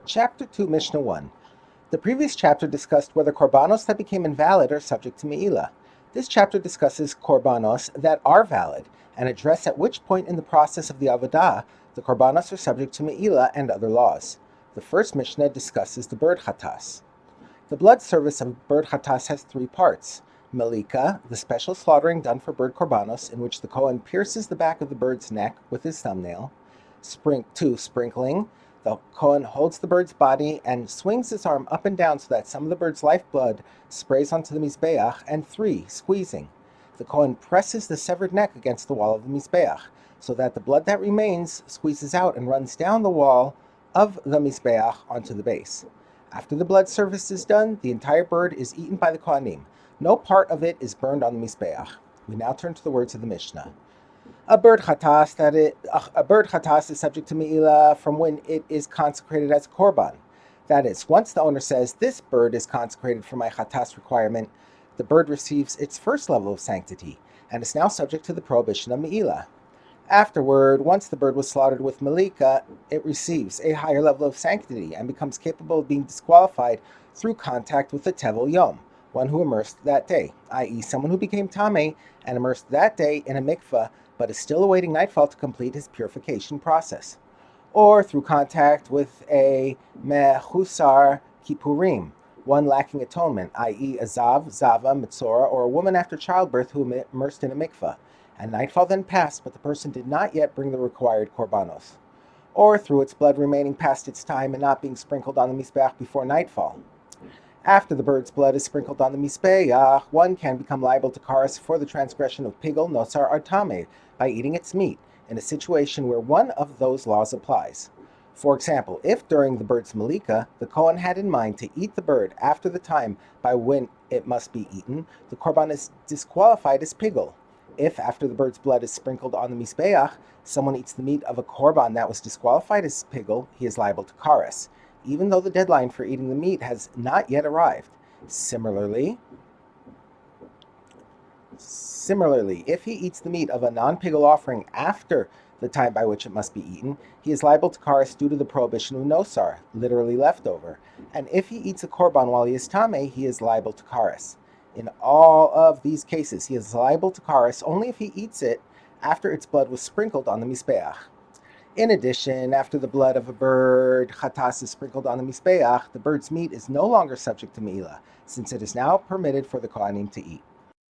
Chapter 2, Mishnah 1. The previous chapter discussed whether korbanos that became invalid are subject to me'ilah. This chapter discusses korbanos that are valid and address at which point in the process of the avodah the korbanos are subject to me'ilah and other laws. The first Mishnah discusses the bird chatas. The blood service of bird chatas has three parts. Melika, the special slaughtering done for bird korbanos, in which the Kohen pierces the back of the bird's neck with his thumbnail. 2. Sprinkling. The Kohen holds the bird's body and swings his arm up and down so that some of the bird's lifeblood sprays onto the mizbeach. And 3. Squeezing. The Kohen presses the severed neck against the wall of the mizbeach so that the blood that remains squeezes out and runs down the wall of the mizbeach onto the base. After the blood service is done, the entire bird is eaten by the Kohanim. No part of it is burned on the mizbeach. We now turn to the words of the Mishnah. A bird chatas is subject to me'ilah from when it is consecrated as a korban. That is, once the owner says, "This bird is consecrated for my chatas requirement," the bird receives its first level of sanctity and is now subject to the prohibition of me'ilah. Afterward, once the bird was slaughtered with malika, it receives a higher level of sanctity and becomes capable of being disqualified through contact with the tevel yom, one who immersed that day, i.e. someone who became tameh and immersed that day in a mikveh but is still awaiting nightfall to complete his purification process, or through contact with a mechusar kippurim, one lacking atonement, i.e. a zav, zava, mitzora, or a woman after childbirth who immersed in a mikveh, and nightfall then passed, but the person did not yet bring the required korbanos, or through its blood remaining past its time and not being sprinkled on the mizbeach before nightfall. After the bird's blood is sprinkled on the mizbeach, one can become liable to karas for the transgression of pigel, nosar, or tameh by eating its meat, in a situation where one of those laws applies. For example, if during the bird's malika, the Kohen had in mind to eat the bird after the time by when it must be eaten, the korban is disqualified as pigel. If after the bird's blood is sprinkled on the mizbeach, someone eats the meat of a korban that was disqualified as pigel, he is liable to karas, even though the deadline for eating the meat has not yet arrived. Similarly, if he eats the meat of a non-pigel offering after the time by which it must be eaten, he is liable to karas due to the prohibition of nosar, literally leftover. And if he eats a korban while he is tameh, he is liable to karas. In all of these cases, he is liable to karas only if he eats it after its blood was sprinkled on the mizbeach. In addition, after the blood of a bird chatas is sprinkled on the mizbeach, the bird's meat is no longer subject to me'ilah, since it is now permitted for the Kohanim to eat.